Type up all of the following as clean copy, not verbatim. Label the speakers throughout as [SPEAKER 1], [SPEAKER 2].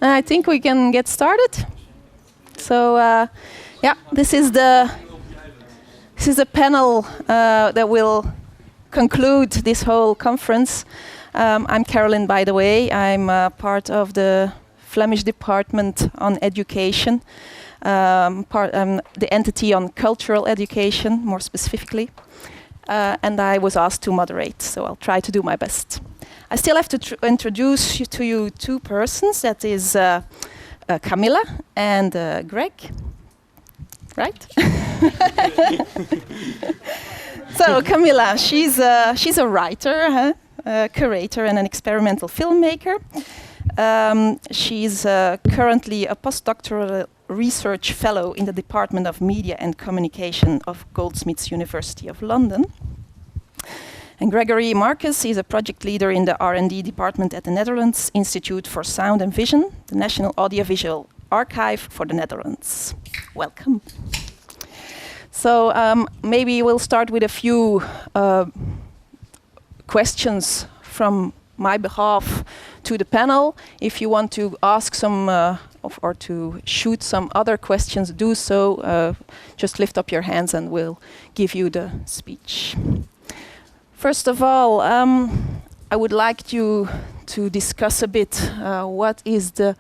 [SPEAKER 1] I think we can get started. So, yeah, this is the panel that will conclude this whole conference. I'm Caroline, by the way. I'm part of the Flemish Department on Education, the entity on cultural education, more specifically. And I was asked to moderate, so I'll try to do my best. I still have to introduce to you two persons. That is Camilla and Greg, right? So Camilla, she's a writer, a curator, and an experimental filmmaker. She's currently a postdoctoral research fellow in the Department of Media and Communication of Goldsmiths University of London. And Gregory Marcus is a project leader in the R&D department at the Netherlands Institute for Sound and Vision, the National Audiovisual Archive for the Netherlands. Welcome. So maybe we'll start with a few questions from my behalf to the panel. If you want to ask some or to shoot some other questions, do so. Just lift up your hands and we'll give you the speech. First of all, I would like you to discuss a bit what is the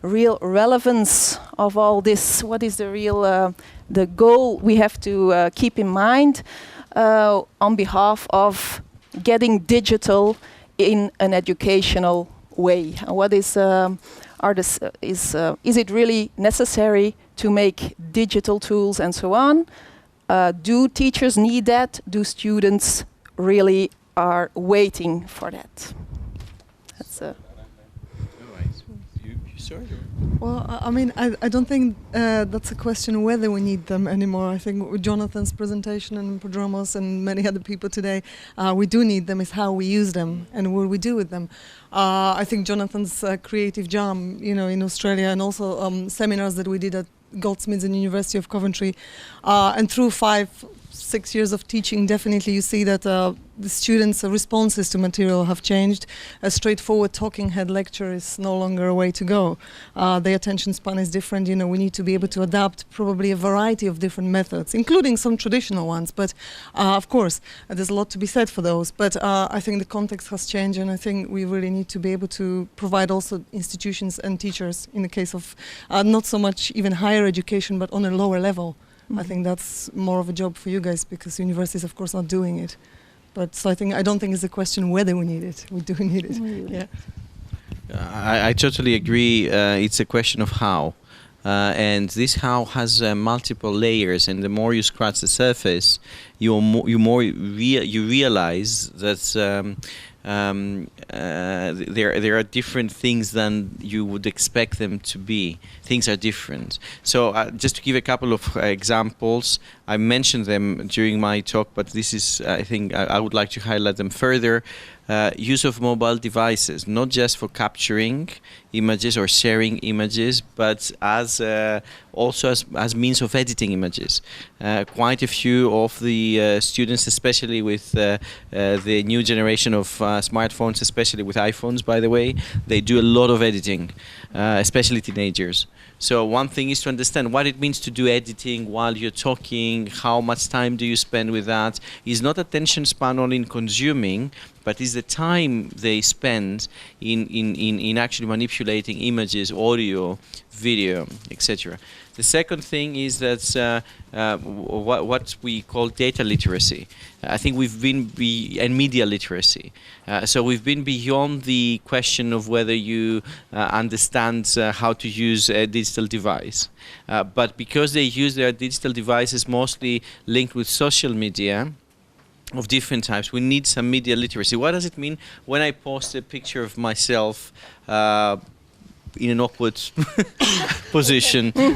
[SPEAKER 1] real relevance of all this. What is the real the goal we have to keep in mind on behalf of getting digital in an educational way? What is is it really necessary to make digital tools and so on? Do teachers need that? Do students really are waiting for that? That's
[SPEAKER 2] Well, I mean, I don't think that's a question whether we need them anymore. I think with Jonathan's presentation and Prodromos and many other people today, we do need them. Is how we use them and what we do with them. I think Jonathan's creative jam, in Australia, and also seminars that we did at Goldsmiths and University of Coventry, and through 5-6 years of teaching, definitely you see that the students' responses to material have changed. A straightforward talking head lecture is no longer a way to go. The attention span is different. We need to be able to adapt probably a variety of different methods, including some traditional ones. But of course, there's a lot to be said for those. But I think the context has changed, and I think we really need to be able to provide also institutions and teachers in the case of not so much even higher education, but on a lower level. I think that's more of a job for you guys because universities, of course, are doing it. But so I don't think it's a question whether we need it. We do need it. Yeah.
[SPEAKER 3] I totally agree. It's a question of how, and this how has multiple layers. And the more you scratch the surface, you realize that. There are different things than you would expect them to be. Things are different. So just to give a couple of examples, I mentioned them during my talk, but this is, I think, I would like to highlight them further. Use of mobile devices, not just for capturing images or sharing images, but as also as means of editing images. Quite a few of the students, especially with the new generation of smartphones, especially with iPhones, by the way, they do a lot of editing, especially teenagers. So one thing is to understand what it means to do editing while you're talking, how much time do you spend with that. It's not attention span only in consuming, but is the time they spend in actually manipulating images, audio, video, etc. The second thing is that what we call data literacy. I think we've been and media literacy. So we've been beyond the question of whether you understand how to use a digital device. But because they use their digital devices mostly linked with social media, of different types, we need some media literacy. What does it mean when I post a picture of myself in an awkward position in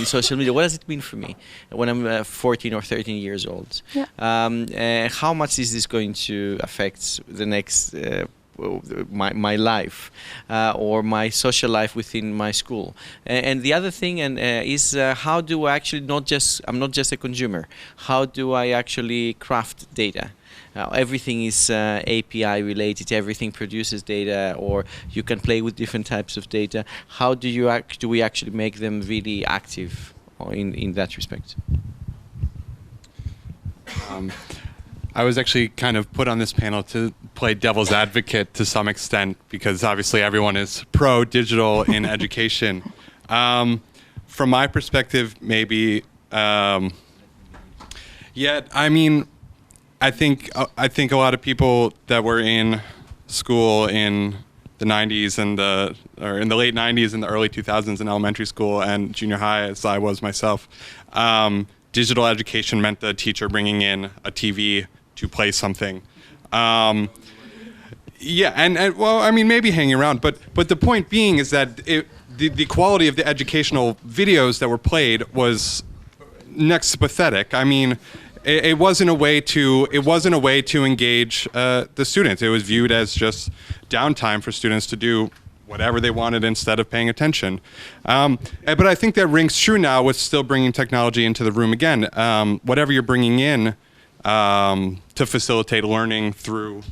[SPEAKER 3] social media? What does it mean for me when I'm 14 or 13 years old? Yeah. How much is this going to affect the next my life or my social life within my school. And the other thing is how do I actually I'm not just a consumer. How do I actually craft data? Everything is API related. Everything produces data, or you can play with different types of data. How do we actually make them really active in that respect?
[SPEAKER 4] I was actually kind of put on this panel to play devil's advocate to some extent, because obviously everyone is pro-digital in education. From my perspective, maybe, yeah, I mean, I think a lot of people that were in school in the 90s or in the late 90s and the early 2000s in elementary school and junior high, as I was myself, digital education meant the teacher bringing in a TV to play something. Yeah, and well, I mean, maybe hanging around, but the point being is that the quality of the educational videos that were played was next to pathetic. I mean, it wasn't a way to engage the students. It was viewed as just downtime for students to do whatever they wanted instead of paying attention. But I think that rings true now with still bringing technology into the room again. Whatever you're bringing in to facilitate learning through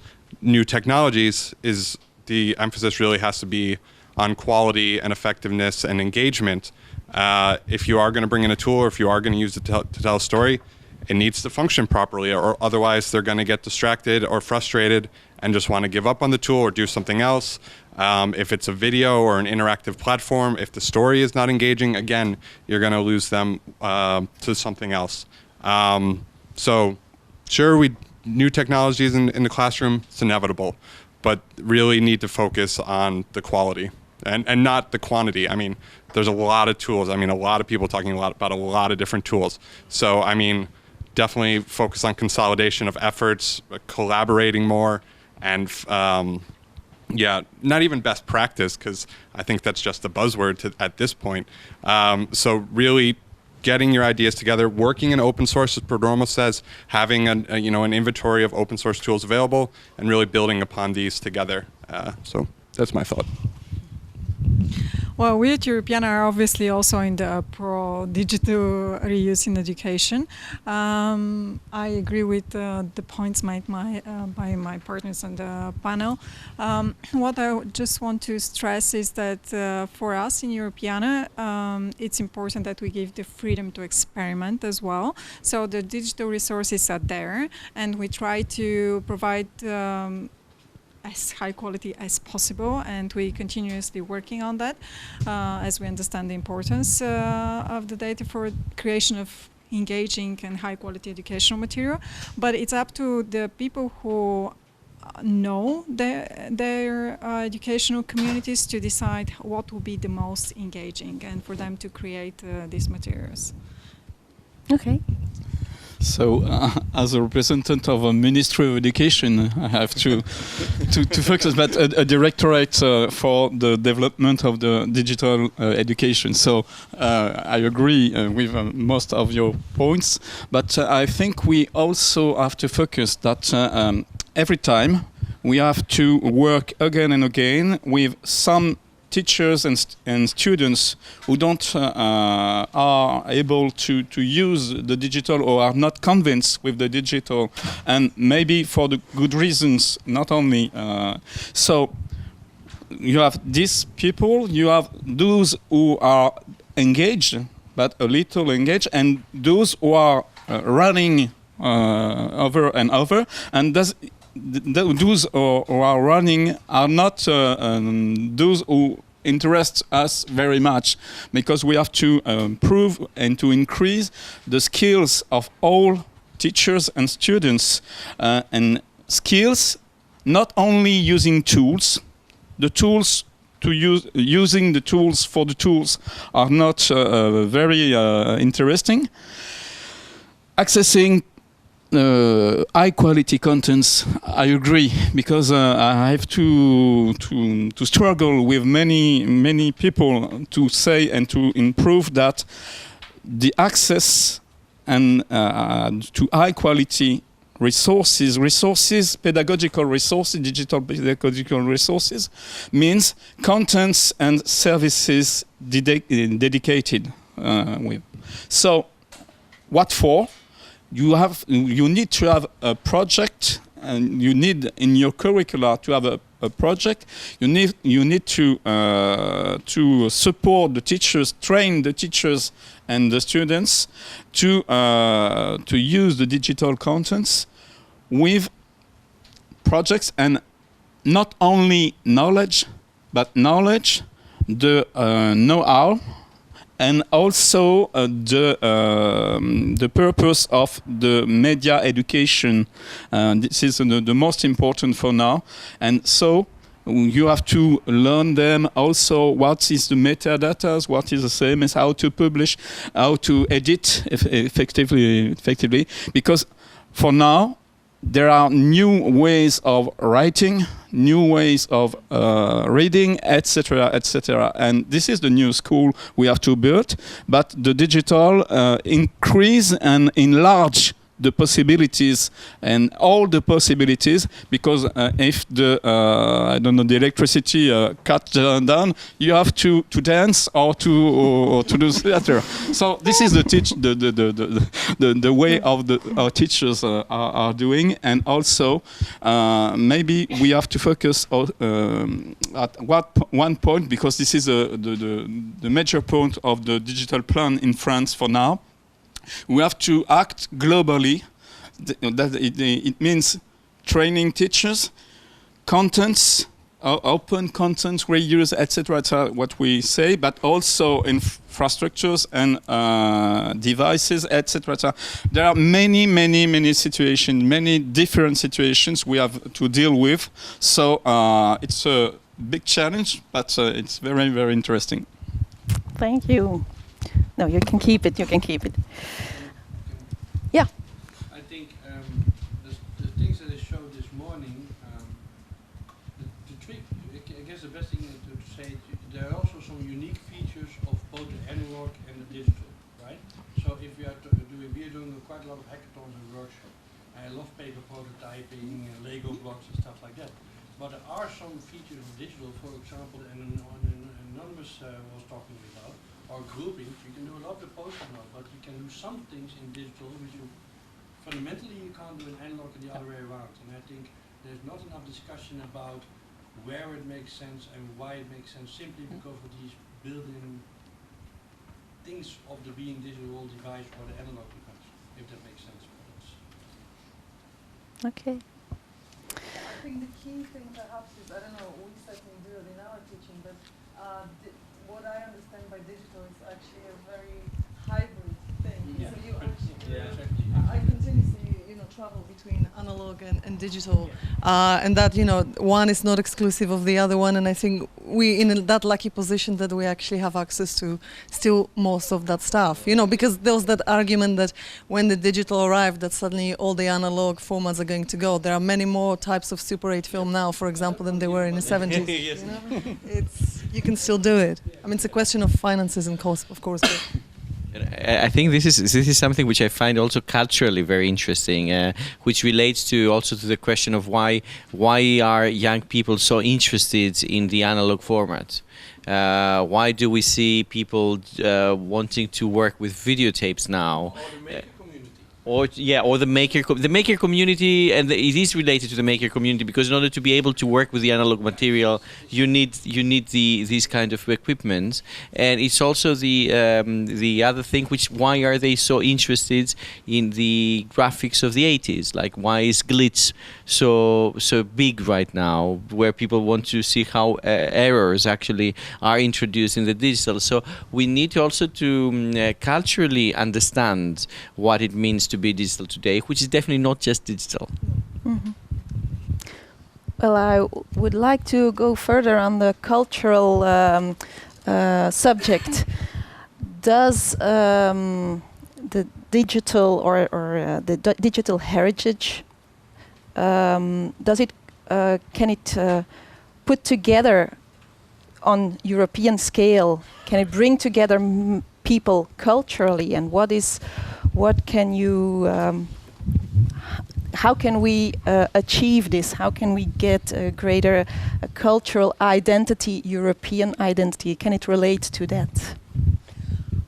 [SPEAKER 4] new technologies, is the emphasis really has to be on quality and effectiveness and engagement. If you are going to bring in a tool, or if you are going to use it to tell a story, it needs to function properly, or otherwise they're going to get distracted or frustrated and just want to give up on the tool or do something else. If it's a video or an interactive platform, if the story is not engaging, again, you're going to lose them to something else. So sure, new technologies in the classroom, it's inevitable, but really need to focus on the quality and not the quantity. I mean, there's a lot of tools. I mean, a lot of people talking about a lot of different tools. So, I mean, definitely focus on consolidation of efforts, collaborating more, and yeah, not even best practice, because I think that's just a buzzword at this point. So really getting your ideas together, working in open source, as Prodromo says, having an inventory of open source tools available, and really building upon these together. So that's my thought.
[SPEAKER 5] Well, we at Europeana are obviously also in the pro-digital reuse in education. I agree with the points made by my partners on the panel. What I just want to stress is that for us in Europeana, it's important that we give the freedom to experiment as well. So the digital resources are there, and we try to provide as high quality as possible, and we continuously working on that as we understand the importance of the data for creation of engaging and high quality educational material. But it's up to the people who know their educational communities to decide what will be the most engaging, and for them to create these materials.
[SPEAKER 1] Okay.
[SPEAKER 6] So, as a representative of a Ministry of Education, I have to focus, but a directorate for the development of the digital education. So, I agree with most of your points, but I think we also have to focus that every time we have to work again and again with some teachers and students who don't are able to use the digital, or are not convinced with the digital, and maybe for the good reasons, not only. So you have these people, you have those who are engaged, but a little engaged, and those who are running over and over, and those who are running are not those who interest us very much, because we have to improve and to increase the skills of all teachers and students, and skills not only using tools. The tools to using the tools for the tools are not very interesting. Accessing high quality contents, I agree, because I have to struggle with many people to say and to improve that the access and to high quality resources, pedagogical resources, digital pedagogical resources, means contents and services dedicated with. So, what for? You need to have a project, and you need in your curricula to have a project. You need to support the teachers, train the teachers and the students to use the digital contents with projects, and not only knowledge, but knowledge, the know-how, and also the purpose of the media education. This is the most important for now. And so you have to learn them also what is the metadata, what is the CMS, how to publish, how to edit effectively. Because for now, there are new ways of writing, new ways of reading, etc., etc. And this is the new school we have to build. But the digital increase and enlarge the possibilities and all the possibilities, because if the the electricity cut down, you have to dance or to do theater. So this is the way of our teachers are doing, and also maybe we have to focus at one point, because this is the major point of the digital plan in France for now. We have to act globally. It means training teachers, contents, open content, reuse, etc., what we say, but also infrastructures and devices, etc. There are many situations, many different situations we have to deal with. So it's a big challenge, but it's very, very interesting.
[SPEAKER 1] Thank you. No, you can keep it. You can keep it. Yeah.
[SPEAKER 7] I think the things that I showed this morning, the trick, I guess the best thing to say, there are also some unique features of both the analog and the digital, right? So if we are doing quite a lot of hackathons and workshops. I love paper prototyping, Lego blocks and stuff like that. But there are some features of digital, for example, and Anonymous was talking about, or grouping. You can do a lot with post-it note, but you can do some things in digital which you fundamentally you can't do in analog and the other way around. And I think there's not enough discussion about where it makes sense and why it makes sense, simply because of these built-in things of the being digital device or the analog device, if that makes sense for us.
[SPEAKER 1] Okay.
[SPEAKER 2] I think the key thing perhaps is, I don't know, we certainly do it in our teaching, but what I understand by digital is actually a very hybrid thing.
[SPEAKER 7] Yeah.
[SPEAKER 2] So you actually,
[SPEAKER 7] Exactly.
[SPEAKER 2] I continuously, travel between analog and digital, and that, one is not exclusive of the other one. And I think we in that lucky position that we actually have access to still most of that stuff, because there was that argument that when the digital arrived, that suddenly all the analog formats are going to go. There are many more types of Super 8 film now, for example, than there were in the 70s.
[SPEAKER 3] Yes.
[SPEAKER 2] You can still do it. I mean, it's a question of finances and cost, of course. But
[SPEAKER 3] I think this is something which I find also culturally very interesting, which relates to also to the question of why are young people so interested in the analog format? Why do we see people wanting to work with videotapes now? Or the maker community, and it is related to the maker community, because in order to be able to work with the analog material, you need these kind of equipment, and it's also the other thing, why are they so interested in the graphics of the 80s? Like, why is glitch so big right now, where people want to see how errors actually are introduced in the digital? So we need also to culturally understand what it means to be digital today, which is definitely not just digital.
[SPEAKER 1] Mm-hmm. Well, I would like to go further on the cultural subject. Does the digital or the digital heritage can it put together on European scale? Can it bring together people culturally, and what can you how can we achieve this? How can we get a greater cultural identity, European identity? Can it relate to that?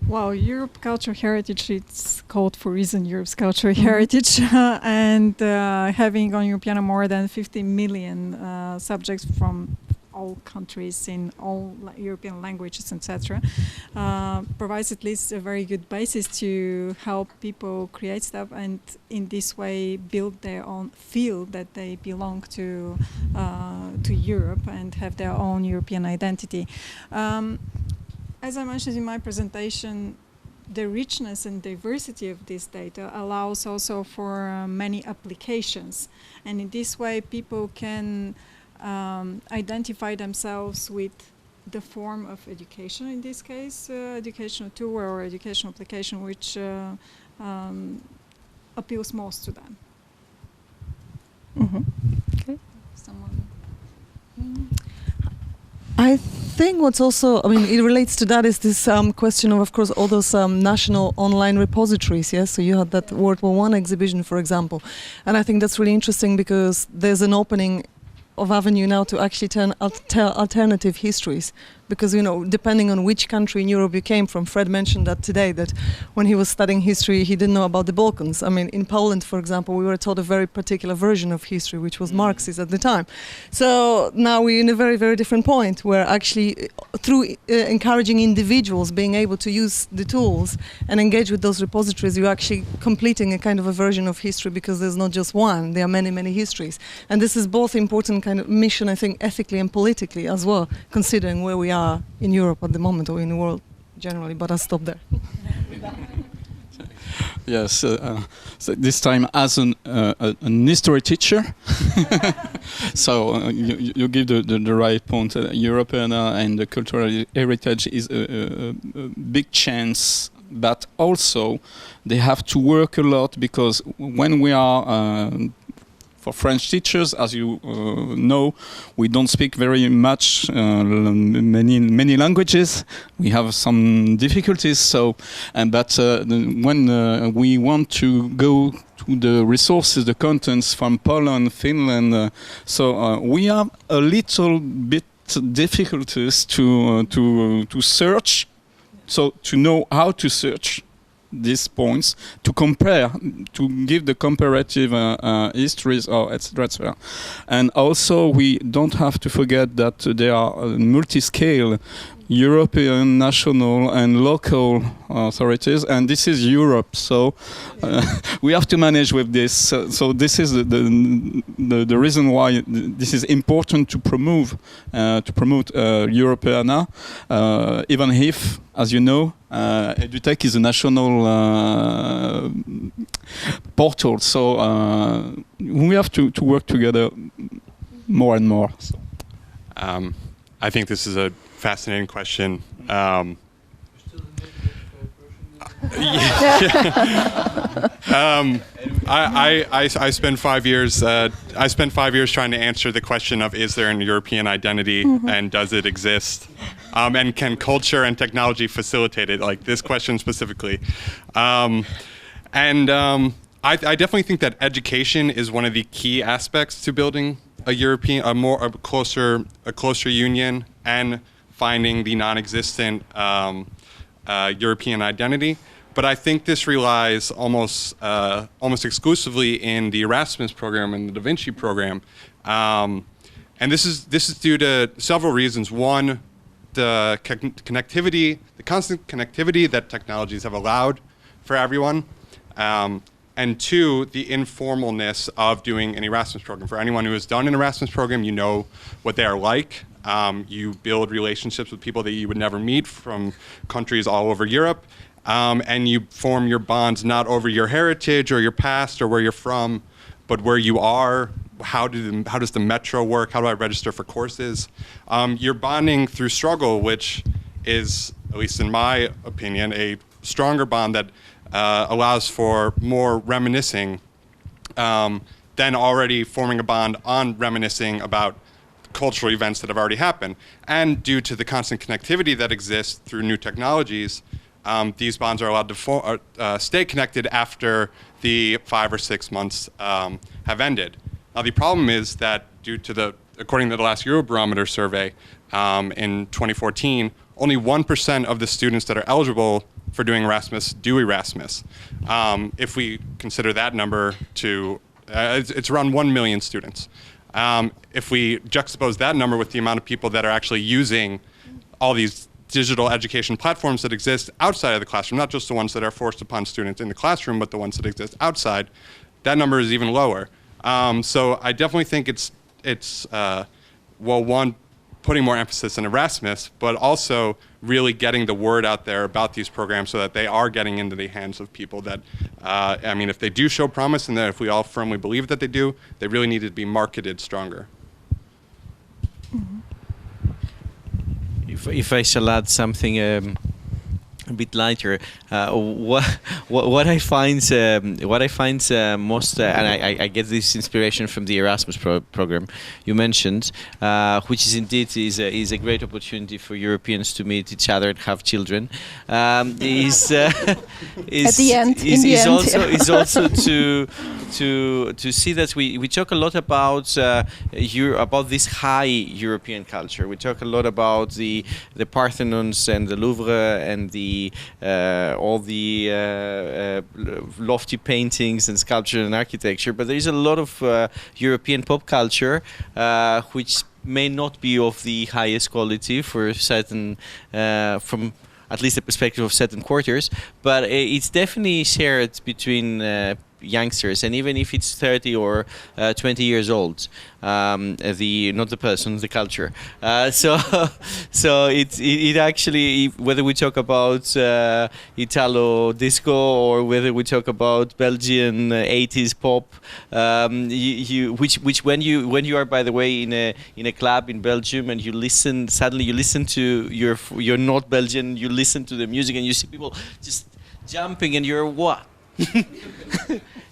[SPEAKER 5] Well, Europe cultural heritage, it's called for reason Europe's cultural heritage, and having on Europeana more than 50 million subjects from all countries in all European languages, etc., provides at least a very good basis to help people create stuff and in this way build their own, feel that they belong to Europe and have their own European identity. As I mentioned in my presentation, the richness and diversity of this data allows also for many applications, and in this way people can identify themselves with the form of education, in this case educational tool or educational application which appeals most to them.
[SPEAKER 1] Okay.
[SPEAKER 5] Someone?
[SPEAKER 2] I think what's also, I mean, it relates to that is this question of course, all those national online repositories, yes? So you had that World War I exhibition, for example. And I think that's really interesting because there's an opening of avenue now to actually tell alternative histories. Because, you know, depending on which country in Europe you came from, Fred mentioned that today, that when he was studying history, he didn't know about the Balkans. I mean, in Poland, for example, we were taught a very particular version of history, which was Marxist at the time. So now we're in a very, very different point, where actually, through encouraging individuals being able to use the tools and engage with those repositories, you're actually completing a kind of a version of history, because there's not just one, there are many, many histories. And this is both important kind of mission, I think, ethically and politically as well, considering where we are in Europe at the moment, or in the world generally, but I'll stop there.
[SPEAKER 6] Yes, so this time as an history teacher. So you give the right point. Europeana and the cultural heritage is a big chance, but also they have to work a lot, because when we are for French teachers, as you know, we don't speak very much many languages. We have some difficulties. So, but when we want to go to the resources, the contents from Poland, Finland, so we have a little bit difficulties to search. So to know how to search these points, to compare, to give the comparative histories, or etc., etc. And also we don't have to forget that there are multi-scale European, national and local authorities, and this is Europe, so we have to manage with this. So this is the reason why this is important to promote Europeana, even if, as you know, EduTech is a national portal, so we have to work together more and more. So.
[SPEAKER 4] I think this is a fascinating question. I spent 5 years. I spent 5 years trying to answer the question of, is there an European identity, and does it exist, and can culture and technology facilitate it? Like this question specifically, I definitely think that education is one of the key aspects to building a closer union and finding the non-existent European identity. But I think this relies almost exclusively in the Erasmus program and the Da Vinci program, and this is due to several reasons. One, the connectivity, the constant connectivity that technologies have allowed for everyone, and two, the informalness of doing an Erasmus program. For anyone who has done an Erasmus program, you know what they are like. You build relationships with people that you would never meet from countries all over Europe, and you form your bonds not over your heritage or your past or where you're from, but where you are. How does the metro work? How do I register for courses? You're bonding through struggle, which is, at least in my opinion, a stronger bond that allows for more reminiscing than already forming a bond on reminiscing about cultural events that have already happened. And due to the constant connectivity that exists through new technologies, these bonds are allowed to stay connected after the 5 or 6 months have ended. Now, the problem is that according to the last Eurobarometer survey in 2014, only 1% of the students that are eligible for doing Erasmus do Erasmus. If we consider that number it's around 1 million students. If we juxtapose that number with the amount of people that are actually using all these digital education platforms that exist outside of the classroom, not just the ones that are forced upon students in the classroom, but the ones that exist outside, that number is even lower. So I definitely think it's one, putting more emphasis on Erasmus, but also really getting the word out there about these programs so that they are getting into the hands of people that, if they do show promise, and that if we all firmly believe that they do, they really need to be marketed stronger.
[SPEAKER 1] Mm-hmm.
[SPEAKER 3] If I shall add something a bit lighter, what I find most, and I get this inspiration from the Erasmus program you mentioned, which is indeed is a great opportunity for Europeans to meet each other and have children. Is also to see that we talk a lot about about this high European culture. We talk a lot about the Parthenons and the Louvre and all the lofty paintings and sculpture and architecture, but there is a lot of European pop culture which may not be of the highest quality for certain, from at least the perspective of certain quarters, but it's definitely shared between youngsters, and even if it's 30 or 20 years old, not the person, the culture. So it actually, whether we talk about Italo disco or whether we talk about Belgian 80s pop, which when you are, by the way, in a club in Belgium and suddenly you listen to you're not Belgian, you listen to the music and you see people just jumping and you're what?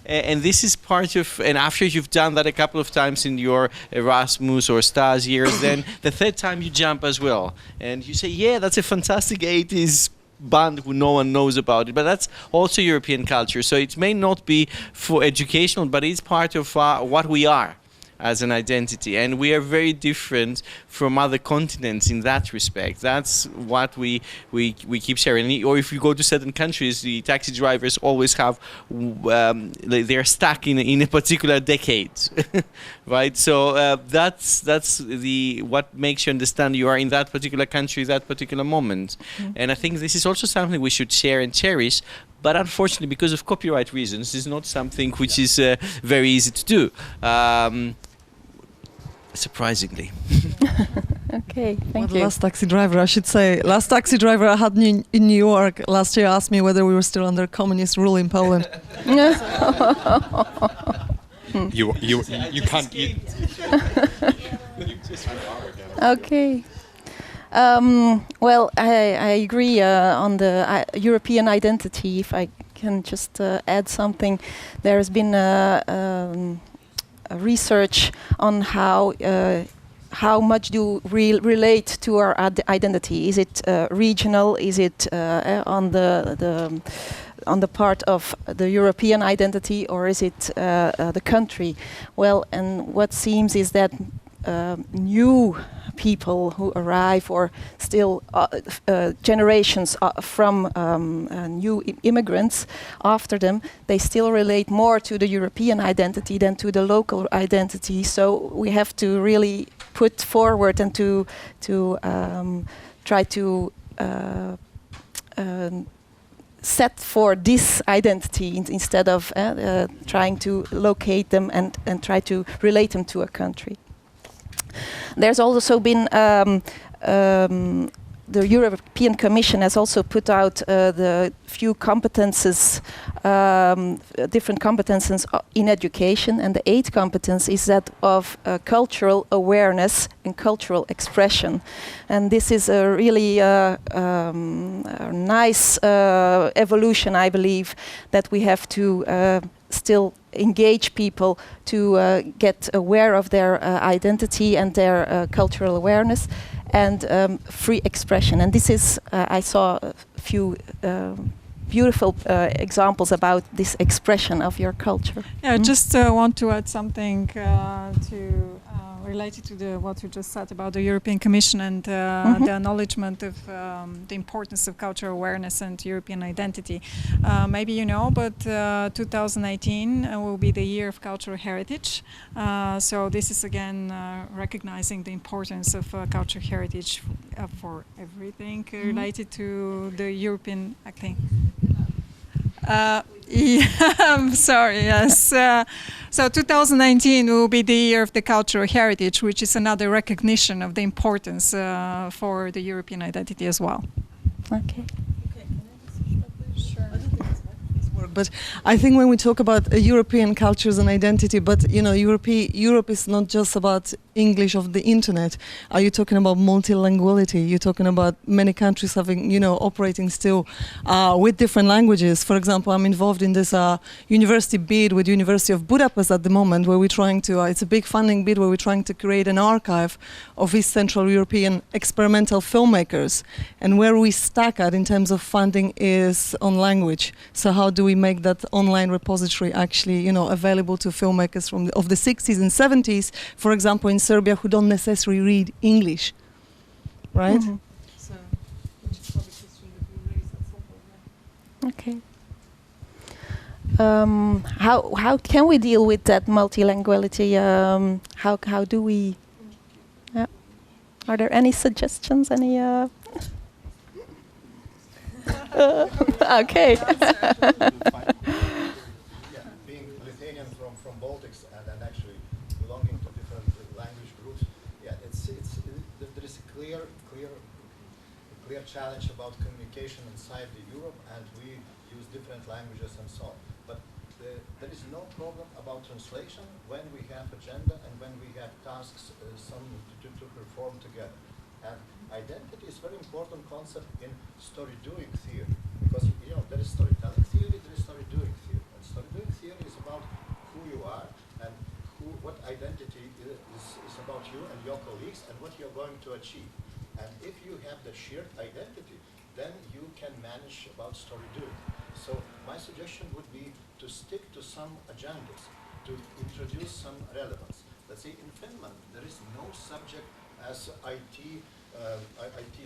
[SPEAKER 3] And this is part of, and after you've done that a couple of times in your Erasmus or STAS years, then the third time you jump as well. And you say, yeah, that's a fantastic 80s band who no one knows about it, but that's also European culture. So it may not be for educational, but it's part of what we are as an identity, and we are very different from other continents in that respect. That's what we keep sharing. Or if you go to certain countries, the taxi drivers always have they're stuck in a particular decade, right? So that's what makes you understand you are in that particular country, that particular moment. Mm-hmm. And I think this is also something we should share and cherish. But unfortunately, because of copyright reasons, it's not something which is very easy to do. Surprisingly.
[SPEAKER 1] Okay, thank you.
[SPEAKER 2] Last taxi driver, I should say. Last taxi driver I had in New York last year asked me whether we were still under communist rule in Poland.
[SPEAKER 4] You can't.
[SPEAKER 1] Okay. Well, I agree on the European identity. If I can just add something, there has been research on how much do we relate to our identity. Is it regional? Is it on the part of the European identity, or is it the country? Well, and what seems is that new people who arrive, or still generations from new immigrants after them, they still relate more to the European identity than to the local identity. So we have to really put forward and to try to set for this identity instead of trying to locate them and try to relate them to a country. There's also been the European Commission has also put out the few competences, different competences in education, and the 8th competence is that of cultural awareness and cultural expression. And this is a really a nice evolution, I believe, that we have to still engage people to get aware of their identity and their cultural awareness. and free expression. And this is, I saw a few beautiful examples about this expression of your culture.
[SPEAKER 5] Yeah, I just want to add something related to what you just said about the European Commission and the acknowledgement of the importance of cultural awareness and European identity. Maybe you know, but 2018 will be the year of cultural heritage. So this is again recognizing the importance of cultural heritage for everything related to the European acting. Yeah, I'm sorry, yes. So 2019 will be the year of the cultural heritage, which is another recognition of the importance for the European identity as well.
[SPEAKER 1] Okay.
[SPEAKER 2] But I think when we talk about European cultures and identity, but you know, Europe is not just about English of the internet. Are you talking about multilinguality? You're talking about many countries having, you know, operating still with different languages. For example, I'm involved in this university bid with University of Budapest at the moment, where we're trying to, it's a big funding bid where we're trying to create an archive of East Central European experimental filmmakers. And where we stack at in terms of funding is on language. So how do we make that online repository actually, you know, available to filmmakers from of the 60s and 70s, for example, in Serbia, who don't necessarily read English, right?
[SPEAKER 1] Mm-hmm.
[SPEAKER 2] So, which is probably a question that we raise at some point.
[SPEAKER 1] Okay. How can we deal with that multilinguality? How do we? Yeah. Are there any suggestions? Any? Okay.
[SPEAKER 8] Being Lithuanian from Baltics and actually belonging to different language groups, there is a clear challenge about communication inside Europe, and we use different languages and so on. But there is no problem about translation when we have agenda and when we have tasks to perform together. And identity is a very important concept in story-doing theory, because you know there is storytelling theory, there is story-doing theory, and story-doing theory is about who you are and what identity is about you and your colleagues and what you're going to achieve. And if you have the shared identity, then you can manage about story-doing. So my suggestion would be to stick to some agendas, to introduce some relevance. Let's say in Finland there is no subject as IT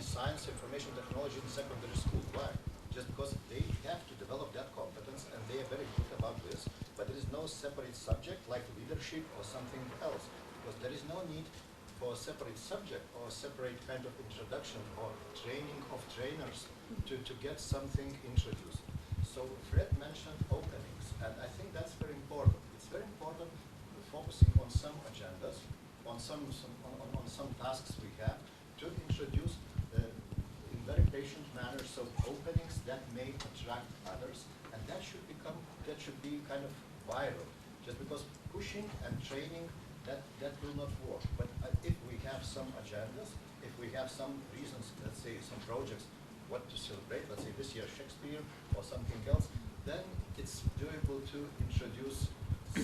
[SPEAKER 8] science, information technology in secondary school. Why? Just because they have to develop that competence and they are very good about this, but there is no separate subject like leadership or something else, because there is no need for a separate subject or a separate kind of introduction or training of trainers to get something introduced. So Fred mentioned openings, and I think that's very important. It's very important focusing on some agendas, on some tasks we have, to introduce in very patient manner some openings that may attract others, and that should be kind of viral. Just because pushing and training, that will not work. But if we have some agendas, if we have some reasons, let's say some projects, what to celebrate, let's say this year Shakespeare or something else, then it's doable to introduce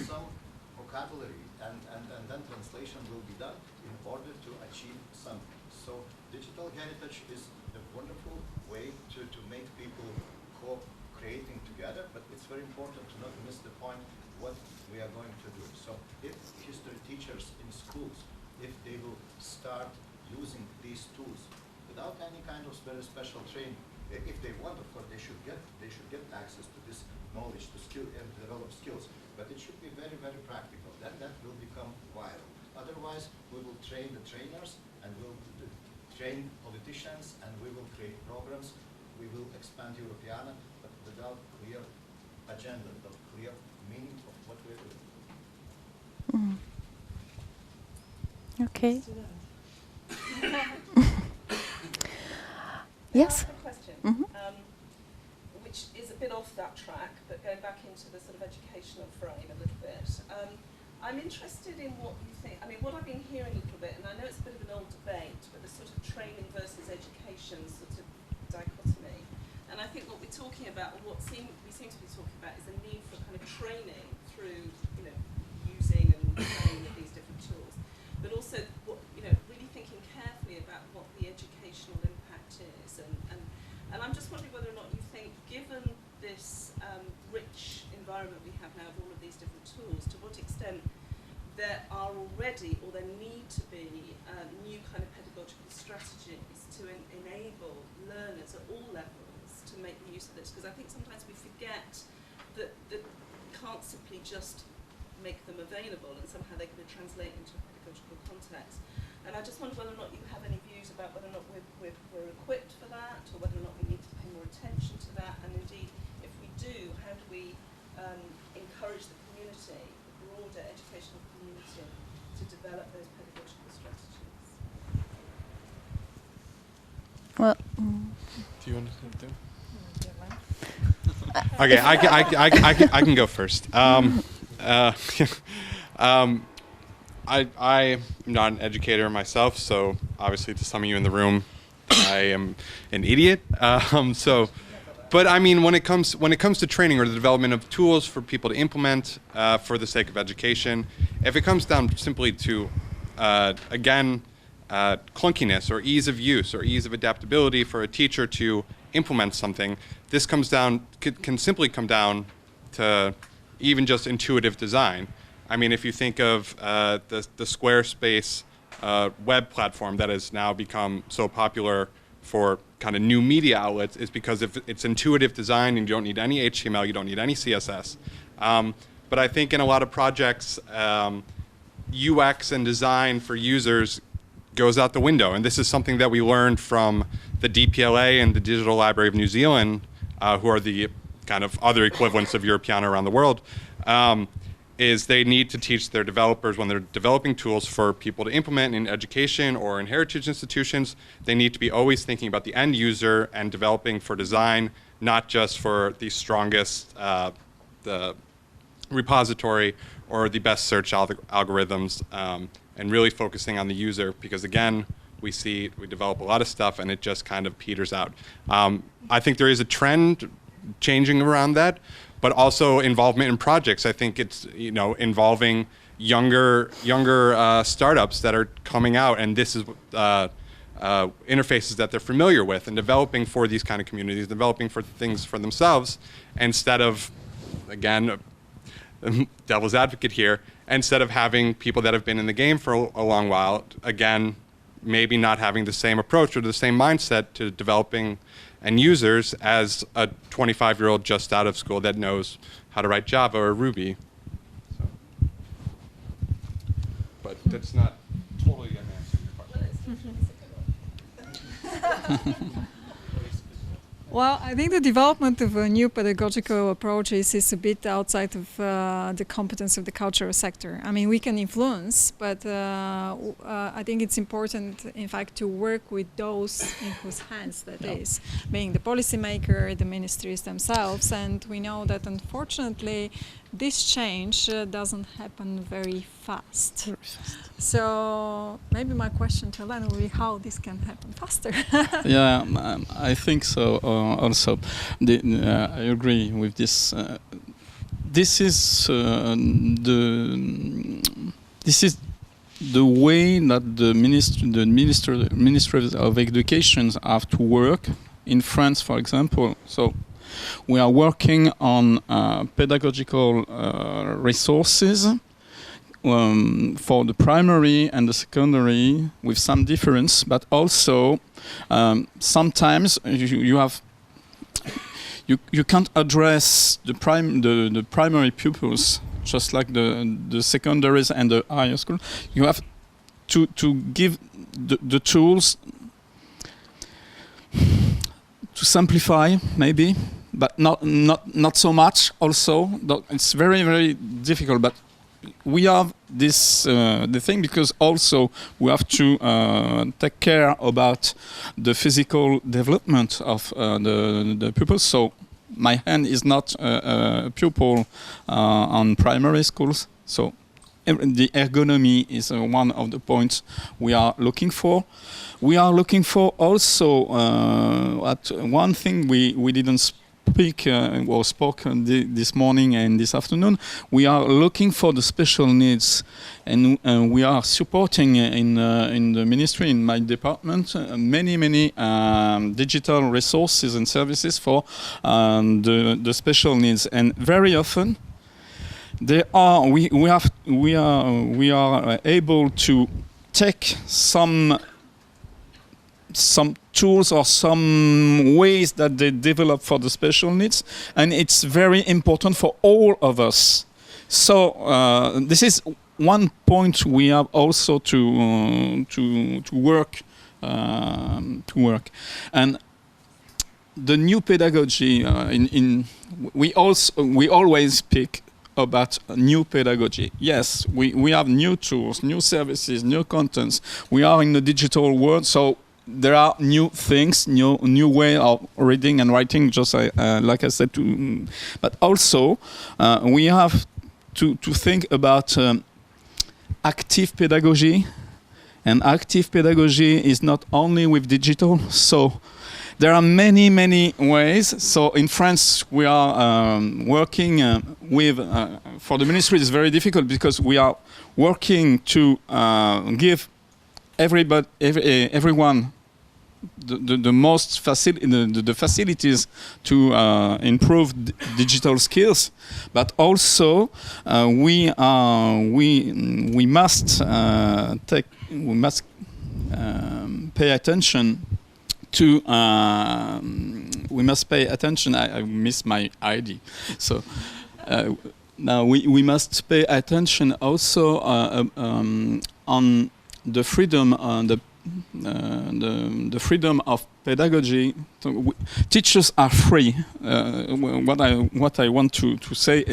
[SPEAKER 8] some vocabulary, and then translation will be done in order to achieve something. So digital heritage is a wonderful way to make people co-creating together, but it's very important to not miss the point what we are going to do. So if history teachers in schools, if they will start using these tools without any kind of very special training, if they want, of course, they should get access to this knowledge, to skill and develop skills, but it should be very, very practical. Then that will become viral. Otherwise, we will train the trainers and we'll train politicians and we will create programs. We will expand Europeana, but without clear agenda, without clear meaning of what we're doing.
[SPEAKER 1] Okay. Yes.
[SPEAKER 9] I have a question, which is a bit off that track, but going back into the sort of educational frame a little bit. I'm interested in what you think. I mean, what I've been hearing a little bit, and I know it's a bit of an old debate, but the sort of training versus education sort of dichotomy. And I think what we're talking about, or we seem to be talking about, is the need for kind of training through, you know, using and training of these different tools, but also, really thinking carefully about what the there are already, or there need to be, new kind of pedagogical strategies to enable learners at all levels to make use of this? Because I think sometimes we forget that you can't simply just make them available and somehow they're going to translate into a pedagogical context. And I just wonder whether or not you have any views about whether or not we're equipped for that, or whether or not we need to pay more attention to that, and indeed, if we do, how do we encourage the community, the broader educational community, to develop those pedagogical strategies?
[SPEAKER 1] Well,
[SPEAKER 4] Do you want to do? Okay, I can go first. I'm not an educator myself, so obviously to some of you in the room, I am an idiot. But I mean, when it comes to training or the development of tools for people to implement for the sake of education, if it comes down simply to clunkiness or ease of use or ease of adaptability for a teacher to implement something, this can simply come down to even just intuitive design. I mean, if you think of the Squarespace web platform that has now become so popular for kind of new media outlets, is because if it's intuitive design and you don't need any HTML, you don't need any CSS. But I think in a lot of projects, UX and design for users goes out the window. And this is something that we learned from the DPLA and the Digital Library of New Zealand, who are the kind of other equivalents of Europeana around the world, is they need to teach their developers when they're developing tools for people to implement in education or in heritage institutions, they need to be always thinking about the end user and developing for design, not just for the strongest the repository or the best search algorithms, and really focusing on the user, because again, we develop a lot of stuff and it just kind of peters out. I think there is a trend changing around that, but also involvement in projects. I think it's involving younger startups that are coming out, and this is interfaces that they're familiar with, and developing for these kind of communities, developing for things for themselves, instead of, again, devil's advocate here, instead of having people that have been in the game for a long while, again, maybe not having the same approach or the same mindset to developing and users as a 25-year-old just out of school that knows how to write Java or Ruby. So. But that's not totally an answer to your question.
[SPEAKER 5] Well, I think the development of new pedagogical approaches is a bit outside of the competence of the cultural sector. I mean, we can influence, but I think it's important, in fact, to work with those in whose hands that is, being the policymaker, the ministries themselves. And we know that, unfortunately, this change doesn't happen very fast. So maybe my question to Len will be how this can happen faster.
[SPEAKER 6] Yeah, I think so. Also, I agree with this. This is the way that the ministry of education have to work in France, for example. So we are working on pedagogical resources for the primary and the secondary, with some difference, but also sometimes you can't address the primary pupils just like the secondaries and the higher school. You have to give the tools to simplify, maybe, but not so much. Also, it's very, very difficult. But we have this the thing, because also we have to take care about the physical development of the pupils. So my hand is not a pupil on primary schools. So the ergonomy is one of the points we are looking for. We are looking for also at one thing we didn't speak or spoke this morning and this afternoon. We are looking for the special needs, and we are supporting in the ministry, in my department, many digital resources and services for the special needs. And very often we are able to take some tools or some ways that they develop for the special needs, and it's very important for all of us. So this is one point we have also to work, and the new pedagogy. We always speak about new pedagogy. Yes, we have new tools, new services, new contents. We are in the digital world, so there are new things, new way of reading and writing. Just like I said, but also we have to think about active pedagogy, and active pedagogy is not only with digital. So there are many ways. So in France, we are working with, for the ministry it's very difficult because we are working to give everyone the most the facilities to improve digital skills, but also we must pay attention to we must pay attention. I miss my ID, so now we must pay attention also on the freedom, the freedom of pedagogy. Teachers are free. What I want to say.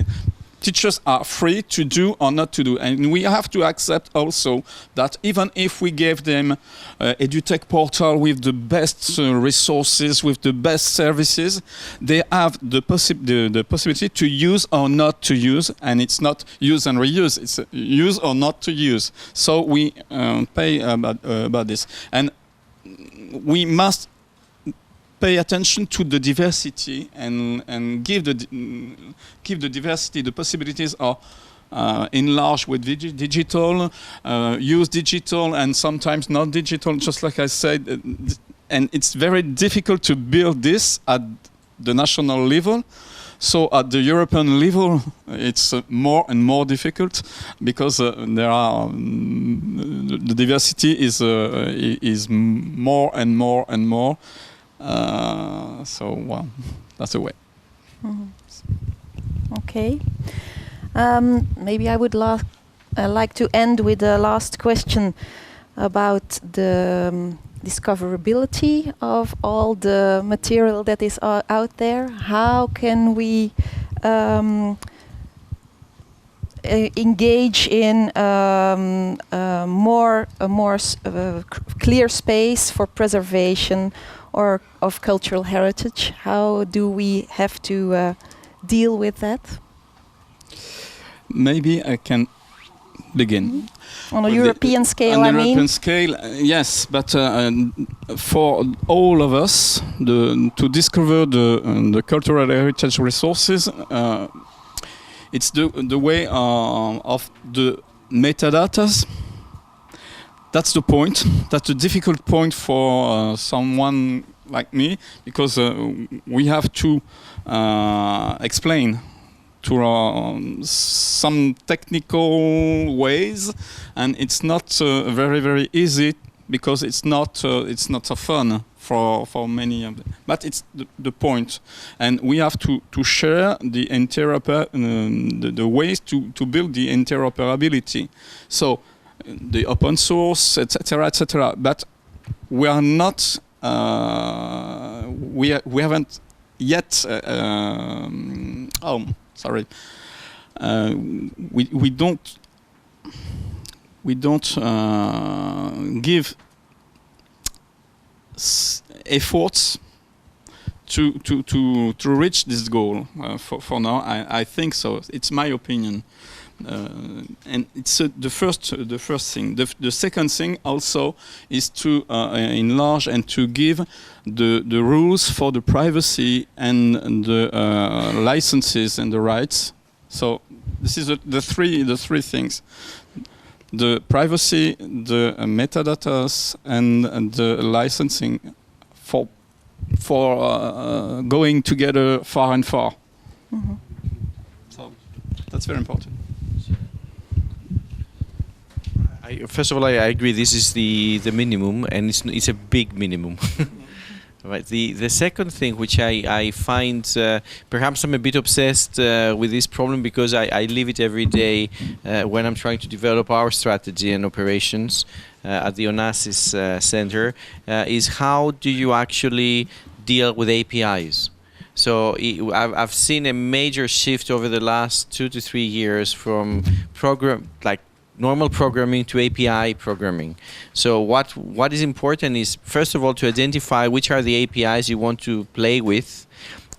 [SPEAKER 6] Teachers are free to do or not to do, and we have to accept also that even if we gave them EduTech portal with the best resources, with the best services, they have the possibility to use or not to use, and it's not use and reuse, it's use or not to use. So we pay about this, and we must pay attention to the diversity and give the diversity the possibilities of enlarge with digital, use digital, and sometimes not digital. Just like I said, and it's very difficult to build this at the national level. So at the European level, it's more and more difficult because there are the diversity is more and more and more. So well, that's the way.
[SPEAKER 1] Mm-hmm. Okay. Maybe I would like to end with a last question about the discoverability of all the material that is out there. How can we engage in a more clear space for preservation or of cultural heritage? How do we have to deal with that?
[SPEAKER 6] Maybe I can begin.
[SPEAKER 1] On a European scale,
[SPEAKER 6] I mean? On a European scale, yes, but for all of us, to discover the cultural heritage resources, it's the way of the metadatas. That's the point. That's a difficult point for someone like me, because we have to explain to some technical ways, and it's not very easy because it's not so fun for many of them. But it's the point, and we have to share the the ways to build the interoperability. So the open source, etc. But we are not. We haven't yet. Sorry. We don't give efforts to reach this goal for now. I think so. It's my opinion. And it's the first thing. The second thing also is to enlarge and to give the rules for the privacy and the licenses and the rights. So this is the three things: the privacy, the metadatas, and the licensing for going together far and far. Mm-hmm. So That's very important.
[SPEAKER 3] First of all, I agree. This is the minimum, and it's a big minimum. Right. The second thing, which I find, perhaps I'm a bit obsessed with this problem because I live it every day when I'm trying to develop our strategy and operations at the Onassis Center, is how do you actually deal with APIs? So I've seen a major shift over the last 2 to 3 years from normal programming to API programming. So what is important is, first of all, to identify which are the APIs you want to play with,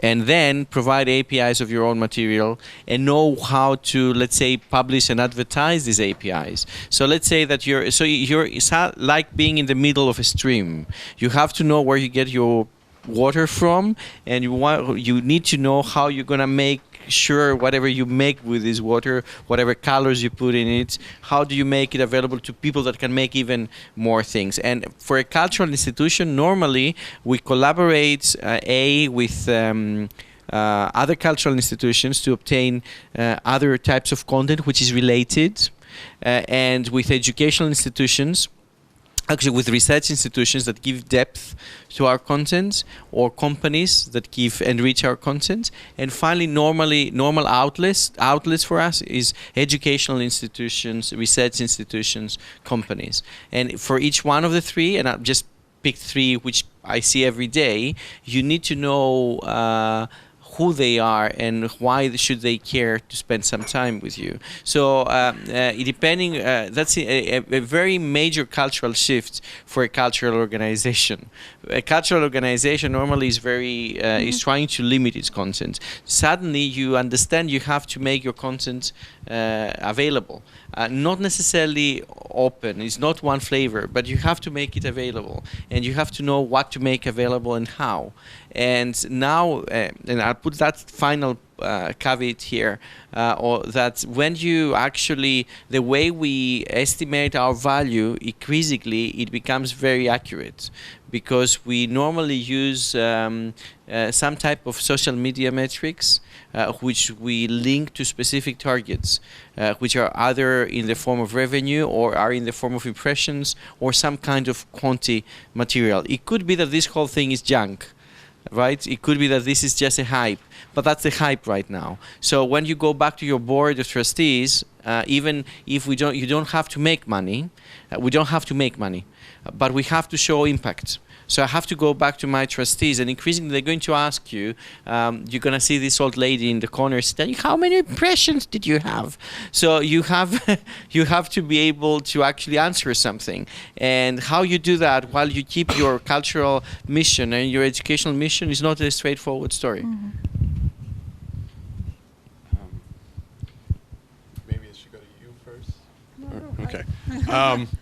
[SPEAKER 3] and then provide APIs of your own material and know how to, let's say, publish and advertise these APIs. So let's say that it's like being in the middle of a stream. You have to know where you get your water from, and you need to know how you're gonna make sure whatever you make with this water, whatever colors you put in it, how do you make it available to people that can make even more things? And for a cultural institution, normally we collaborate with other cultural institutions to obtain other types of content which is related, and with educational institutions, actually with research institutions that give depth to our content, or companies that give enrich our content. And finally, normal outlets for us is educational institutions, research institutions, companies. And for each one of the three, and I've just picked 3 which I see every day, you need to know who they are and why should they care to spend some time with you. So that's a very major cultural shift for a cultural organization. A cultural organization normally is is trying to limit its content. Suddenly you understand you have to make your content available. Not necessarily open, it's not one flavor, but you have to make it available, and you have to know what to make available and how. And now, and I'll put that final caveat here, or that when you actually, the way we estimate our value, increasingly it becomes very accurate, because we normally use some type of social media metrics which we link to specific targets, which are either in the form of revenue or are in the form of impressions or some kind of quanti material. It could be that this whole thing is junk, right? It could be that this is just a hype, but that's the hype right now. So when you go back to your board of trustees, even if you don't have to make money, we don't have to make money, but we have to show impact. So I have to go back to my trustees, and increasingly they're going to ask you, you're going to see this old lady in the corner saying, how many impressions did you have? So you have you have to be able to actually answer something. And how you do that while you keep your cultural mission and your educational mission is not a straightforward story.
[SPEAKER 5] Mm-hmm.
[SPEAKER 4] Maybe it should go to you first. No, okay.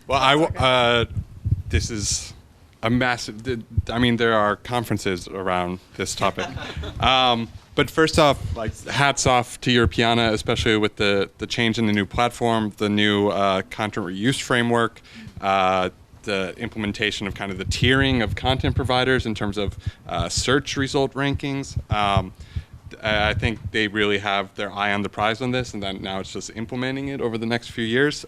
[SPEAKER 4] Well, this is a massive, I mean, there are conferences around this topic. But first off, hats off to Europeana, especially with the change in the new platform, the new content reuse framework, the implementation of kind of the tiering of content providers in terms of search result rankings. I think they really have their eye on the prize on this, and then now it's just implementing it over the next few years.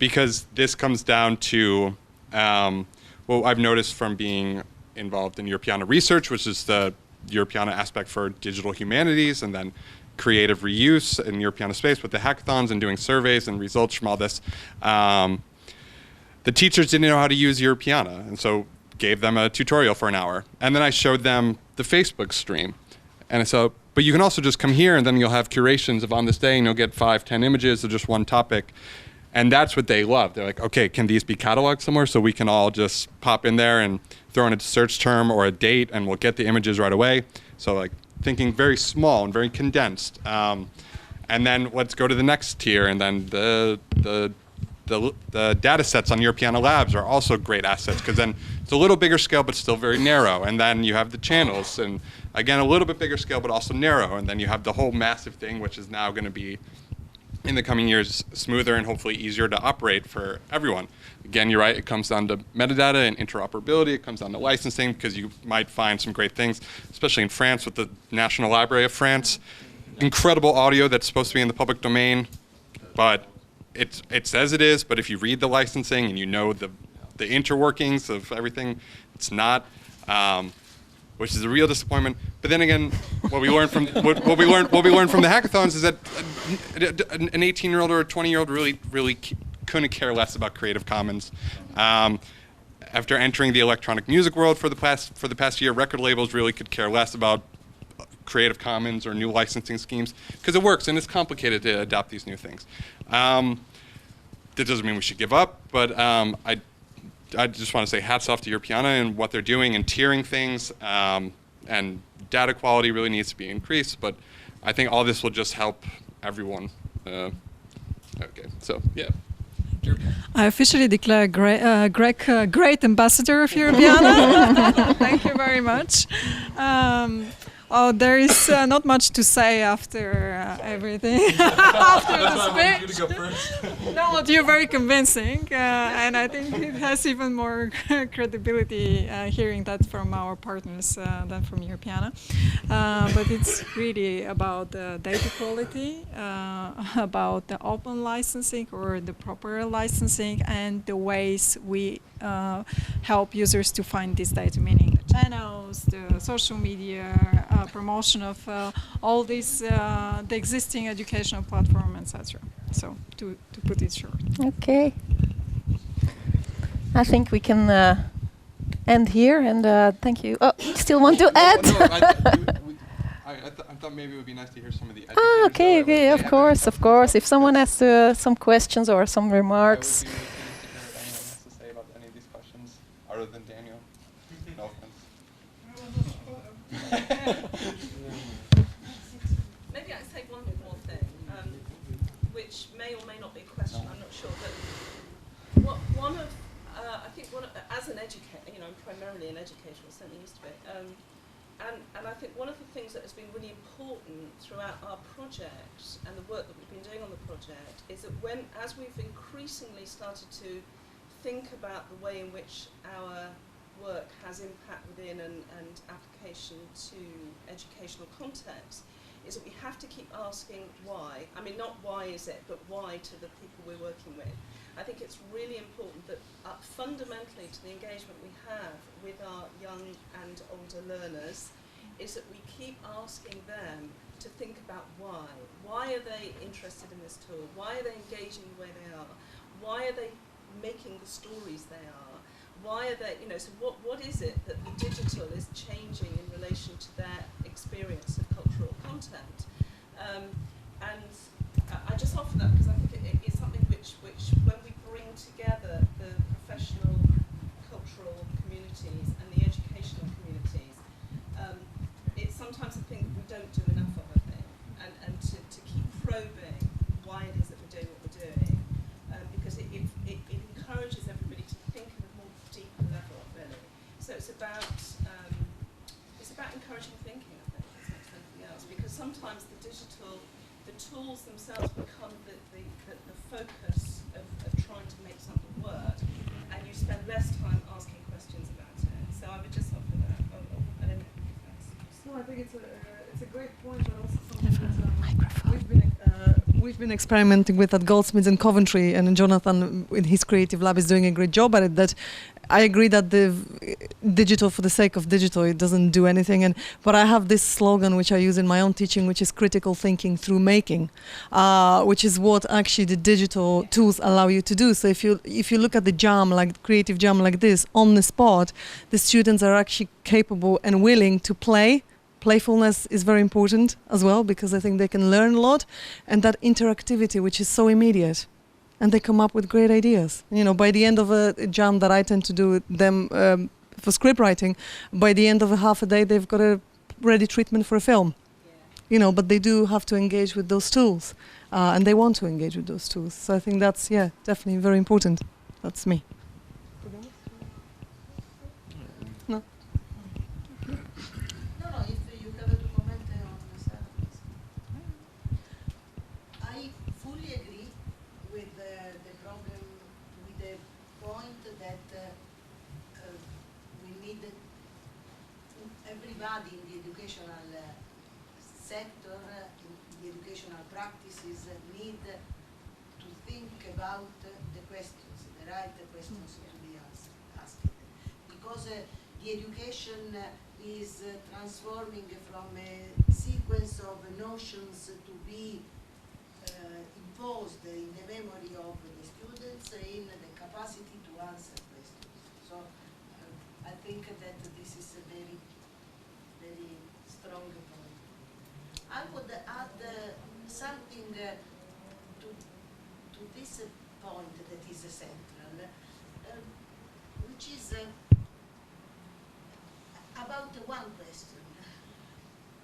[SPEAKER 4] Because this comes down to, well, I've noticed from being involved in Europeana research, which is the Europeana aspect for digital humanities, and then creative reuse in Europeana space with the hackathons and doing surveys and results from all this. The teachers didn't know how to use Europeana, and so gave them a tutorial for an hour. And then I showed them the Facebook stream. And so, but you can also just come here, and then you'll have curations of on this day, and you'll get 5, 10 images of just one topic. And that's what they love. They're like, okay, can these be cataloged somewhere so we can all just pop in there and throw in a search term or a date, and we'll get the images right away. So like thinking very small and very condensed. And then let's go to the next tier, and then the data sets on Europeana Labs are also great assets, because then it's a little bigger scale but still very narrow. And then you have the channels, and again, a little bit bigger scale but also narrow. And then you have the whole massive thing, which is now going to be, in the coming years, smoother and hopefully easier to operate for everyone. Again, you're right, it comes down to metadata and interoperability, it comes down to licensing, because you might find some great things, especially in France with the National Library of France. incredible audio that's supposed to be in the public domain, but it says it is, but if you read the licensing and you know the interworkings of everything, it's not, which is a real disappointment. But then again, what we learned from what we learned from the hackathons is that an 18-year-old or a 20-year-old really couldn't care less about Creative Commons. After entering the electronic music world for the past year, record labels really could care less about Creative Commons or new licensing schemes because it works and it's complicated to adopt these new things. That doesn't mean we should give up, but I just want to say hats off to Europeana and what they're doing and tiering things, and data quality really needs to be increased, but I think all this will just help everyone. Okay, so yeah.
[SPEAKER 5] I officially declare Greg great ambassador of Europeana. Thank you very much. There is not much to say after everything. After the speech. No, but you're very convincing, and I think it has even more credibility hearing that from our partners than from Europeana. But it's really about the data quality, about the open licensing or the proper licensing, and the ways we help users to find this data, meaning the channels, the social media, promotion of all these, the existing educational platform, etc. So to put it short.
[SPEAKER 1] Okay. I think we can end here, and thank you. Oh, you still want to add?
[SPEAKER 4] I thought maybe it would be nice to hear some of the.
[SPEAKER 1] Okay, of course. If someone has some questions or some remarks.
[SPEAKER 4] Other than Daniel. No offense.
[SPEAKER 9] Maybe I say one more thing, which may or may not be a question, I'm not sure, but as an educator, I'm primarily an educator, or certainly used to be, and I think one of the things that has been really important throughout our project and the work that we've been doing on the project is that as we've increasingly started to think about the way in which our work has impact within and application to educational context, is that we have to keep asking why. I mean, not why is it, but why to the people we're working with. I think it's really important that fundamentally to the engagement we have with our young and older learners is that we keep asking them to think about why. Why are they interested in this tool? Why are they engaging the way they are? Why are they making the stories they are? Why are they, so what is it that the digital is changing in relation to their experience of cultural content? And I just offer that because I think it's something which when we bring together the professional cultural communities and the educational communities, it's sometimes a thing we don't do enough of, I think, and to keep probing why it is that we're doing what we're doing, because it encourages everybody to think at a more deeper level, really. So it's about encouraging thinking, I think, as much as anything else, because sometimes the tools themselves become the focus of trying to make something work, and you spend less time asking questions about it. So I would just offer that. I don't know if that's...
[SPEAKER 2] No, I think it's a great point, but also something that we've been experimenting with at Goldsmiths in Coventry, and Jonathan in his creative lab is doing a great job at it. That I agree that the digital for the sake of digital, it doesn't do anything. But I have this slogan which I use in my own teaching, which is critical thinking through making, which is what actually the digital tools allow you to do. So if you look at the jam, like creative jam like this, on the spot, the students are actually capable and willing to play. Playfulness is very important as well, because I think they can learn a lot, and that interactivity, which is so immediate. And they come up with great ideas. By the end of a jam that I tend to do with them for script writing, by the end of a half a day, they've got a ready treatment for a film. Yeah. But they do have to engage with those tools, and they want to engage with those tools. So I think that's, definitely very important. That's me. No.
[SPEAKER 10] If you have to comment on this. I fully agree with the problem, with the point that we need everybody in the educational sector, the educational practices need to think about the questions, the right questions to be asked. Because the education is transforming from a sequence of notions to be imposed in the memory of the students in the capacity to answer questions. So I think that this is a very, very strong point. I would add something to this point that is central, which is about one question.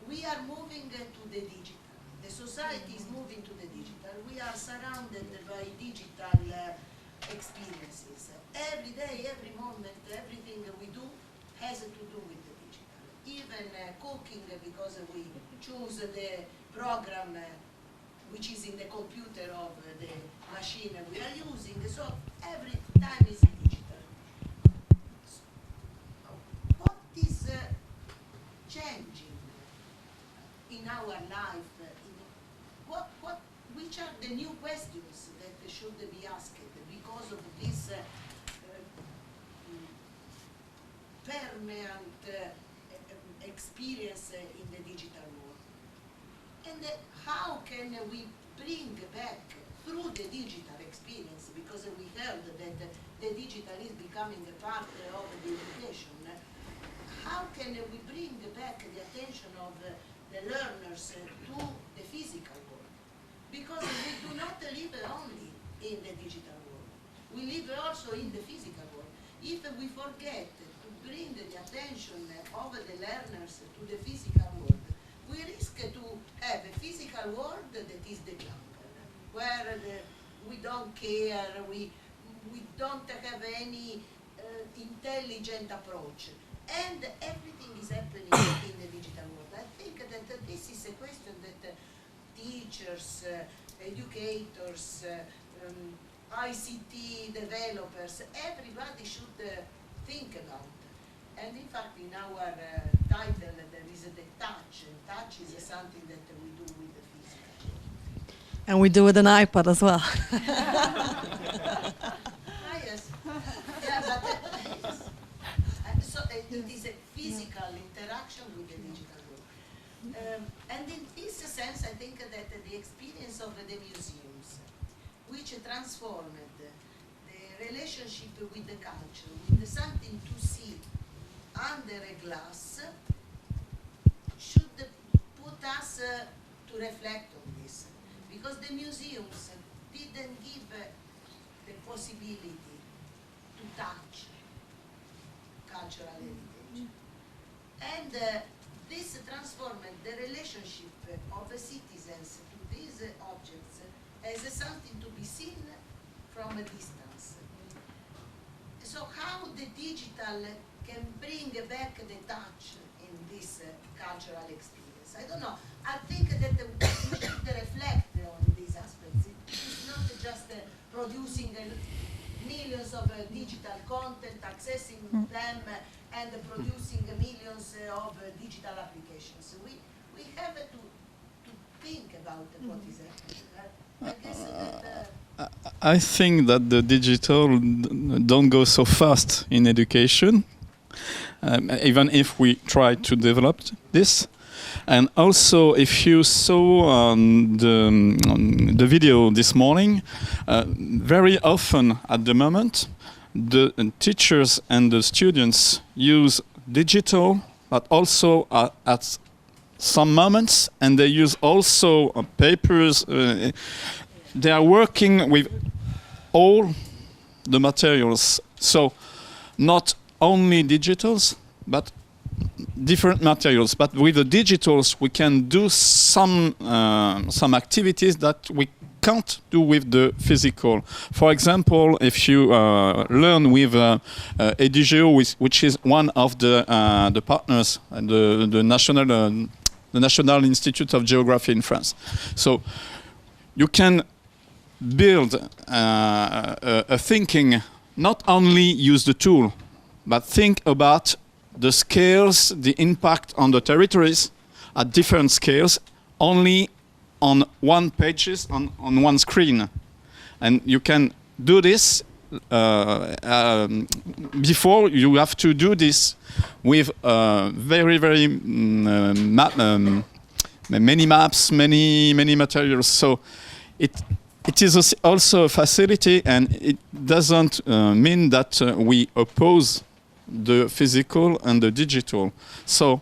[SPEAKER 10] We are moving to the digital. The society is moving to the digital. We are surrounded by digital experiences. Every day, every moment, everything we do has to do with the digital. Even cooking, because we choose the program which is in the computer of the machine we are using. So every time is digital. What is changing in our life? Which are the new questions that should be asked because of this permanent experience in the digital world? And how can we bring back through the digital experience, because we heard that the digital is becoming a part of the education, how can we bring back the attention of the learners to the physical world? Because we do not live only in the digital world. We live also in the physical world. If we forget to bring the attention of the learners to the physical world, we risk to have a physical world that is the jungle, where we don't care, we don't have any intelligent approach. And everything is happening in the digital world. I think that this is a question that teachers, educators, ICT developers, everybody should think about. And in fact, in our title, there is the touch, and touch is something that we do with the physical.
[SPEAKER 2] And we do with an iPad as well.
[SPEAKER 10] Yes. Yeah, but so it is a physical interaction with the digital world. And in this sense, I think that the experience of the museums, which transformed the relationship with the culture, with something to see under a glass, should put us to reflect on this. Because the museums didn't give the possibility to touch cultural heritage. And this transformed the relationship of the citizens to these objects as something to be seen from a distance. So how the digital can bring back the touch in this cultural experience? I don't know. I think that we should reflect on these aspects. It's not just producing millions of digital content, accessing them, and producing millions of digital applications. We have to think about what is happening. I guess that
[SPEAKER 6] I think that the digital don't go so fast in education, even if we try to develop this. And also, if you saw the video this morning, very often at the moment, the teachers and the students use digital, but also at some moments, and they use also papers. They are working with all the materials, so not only digitals, but different materials. But with the digitals, we can do some activities that we can't do with the physical. For example, if you learn with EduGeo, which is one of the partners, the National Institute of Geography in France, so you can build a thinking, not only use the tool, but think about the scales, the impact on the territories at different scales, only on one pages on one screen, and you can do this. Before you have to do this with very many maps, many materials. So it is also a facility, and it doesn't mean that we oppose the physical and the digital. So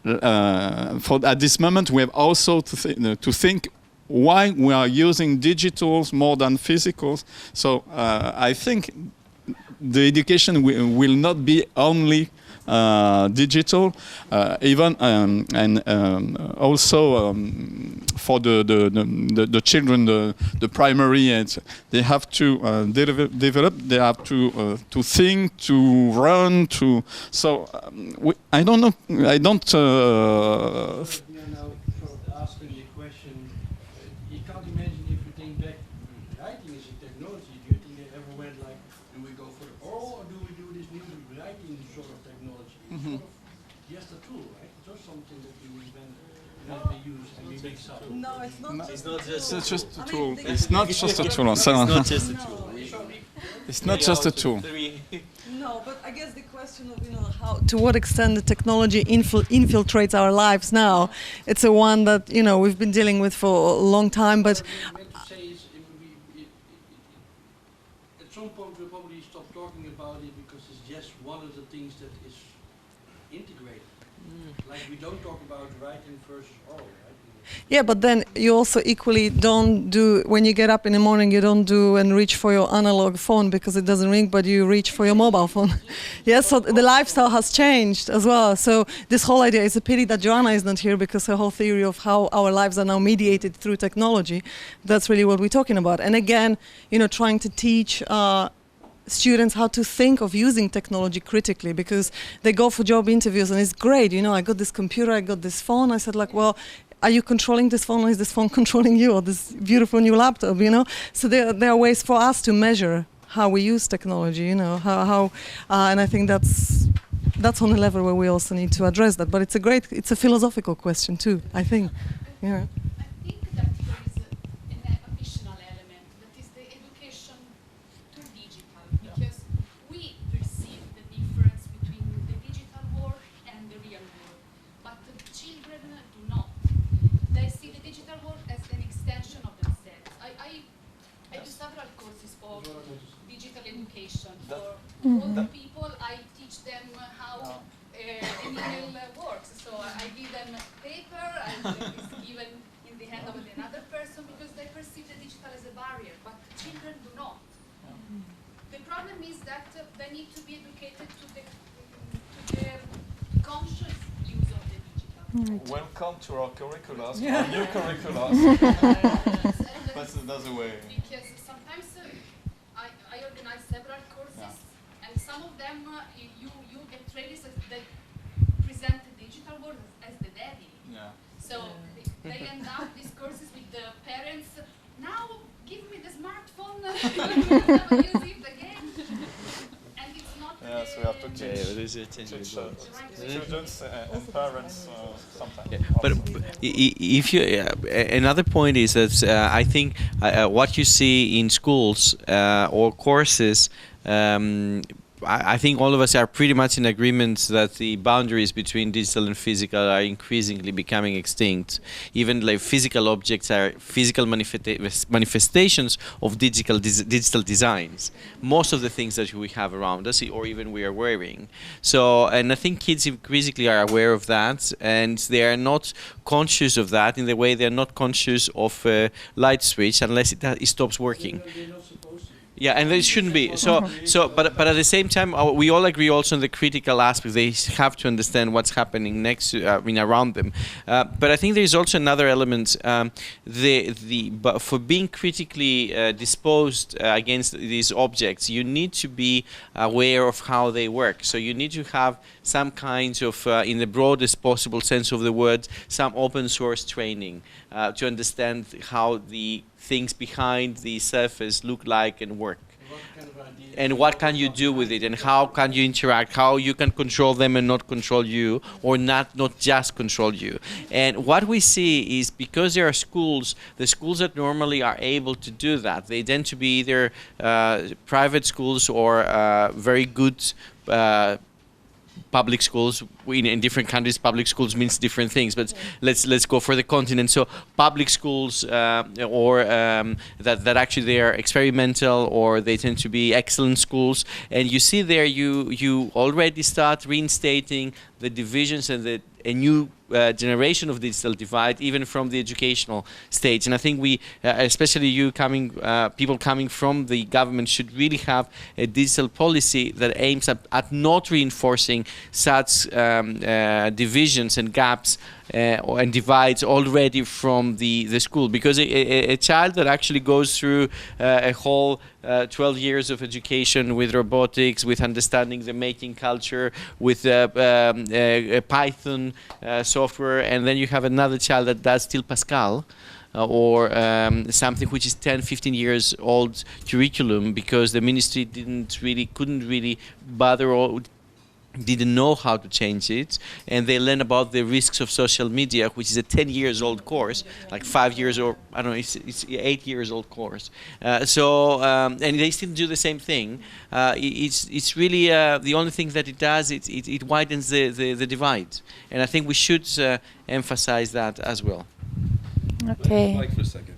[SPEAKER 6] at this moment, we have also to think why we are using digitals more than physicals. So I think the education will not be only digital, even and also for the children, the primary age, they have to develop. They have to think, to run, to. So I don't know. I don't.
[SPEAKER 7] You're now sort of asking the question. You can't imagine if you think back. Writing is a technology. Do you think they ever went like, do we go for the oral or do we do this new writing sort of technology? It's sort of just a tool, right? It's just something that we invent, that we use and we mix up.
[SPEAKER 2] No, it's not.
[SPEAKER 3] It's not just.
[SPEAKER 6] It's just a tool. It's not just a tool.
[SPEAKER 3] It's not just a tool.
[SPEAKER 6] It's not just a tool.
[SPEAKER 2] No, but I guess the question of how to what extent the technology infiltrates our lives now, it's a one that we've been dealing with for a long time. But
[SPEAKER 7] at some point we'll probably stop talking about it because it's just one of the things that is integrated. Like we don't talk about writing versus oral, right?
[SPEAKER 2] yeah, but then you also equally don't do, when you get up in the morning, you don't do and reach for your analog phone because it doesn't ring, but you reach for your mobile phone. Yes, so the lifestyle has changed as well. So this whole idea, is a pity that Joanna is not here because her whole theory of how our lives are now mediated through technology, that's really what we're talking about. And again, trying to teach students how to think of using technology critically, because they go for job interviews and it's great, I got this computer, I got this phone. I said well, are you controlling this phone or is this phone controlling you, or this beautiful new laptop, So there are ways for us to measure how we use technology, how and I think that's on a level where we also need to address that. But it's a philosophical question too, I think. Yeah.
[SPEAKER 11] I think that there is an additional element, that is the education to digital, because we perceive the difference between the digital world and the real world, but the children do not. They see the digital world as an extension of themselves. I do several courses for digital education. For older people, I teach them how an email works. So I give them paper and it's given in the hand of another person because they perceive the digital as a barrier, but children do not. The problem is that they need to be educated to the conscious use of the digital.
[SPEAKER 6] Welcome to our curriculum,
[SPEAKER 5] Yeah.
[SPEAKER 6] our new curriculum. That's another way.
[SPEAKER 11] Because sometimes I organize several courses, and some of them you get trainers that present the digital world as the devil.
[SPEAKER 6] Yeah.
[SPEAKER 11] So they end up these courses with the parents. Now give me the smartphone. You will never use it again. And it's not.
[SPEAKER 6] Yeah, so we have to teach students and parents sometimes.
[SPEAKER 3] Yeah, but if you another point is that I think what you see in schools or courses, I think all of us are pretty much in agreement that the boundaries between digital and physical are increasingly becoming extinct. Even like physical objects are physical manifestations of digital designs. Most of the things that we have around us, or even we are wearing. So, and I think kids increasingly are aware of that, and they are not conscious of that in the way they are not conscious of a light switch unless it stops working.
[SPEAKER 7] They're not supposed to.
[SPEAKER 3] Yeah, and it shouldn't be. But at the same time, we all agree also on the critical aspect. They have to understand what's happening next to, around them. But I think there is also another element. But for being critically disposed against these objects, you need to be aware of how they work. So you need to have some kinds of, in the broadest possible sense of the word, some open source training to understand how the things behind the surface look like and work.
[SPEAKER 7] what kind of ideas?
[SPEAKER 3] And what can you do with it, and how can you interact, how you can control them and not control you, or not just control you. And what we see is, because there are schools, the schools that normally are able to do that, they tend to be either private schools or very good public schools. In different countries, public schools means different things, but let's go for the continent. So public schools, or that actually they are experimental, or they tend to be excellent schools. And you see there, you already start reinstating the divisions and a new generation of digital divide, even from the educational stage. And I think we, especially you people coming from the government, should really have a digital policy that aims at not reinforcing such divisions and gaps and divides already from the school. Because a child that actually goes through a whole 12 years of education with robotics, with understanding the making culture, with Python software, and then you have another child that does still Pascal, or something which is 10, 15 years old curriculum, because the ministry couldn't really bother or didn't know how to change it, and they learn about the risks of social media, which is a 10 years old course, like 5 years, or I don't know, it's 8 years old course. And they still do the same thing. It's really the only thing that it does, it widens the divide, and I think we should emphasize that as well.
[SPEAKER 1] Okay.
[SPEAKER 12] Mike for a second.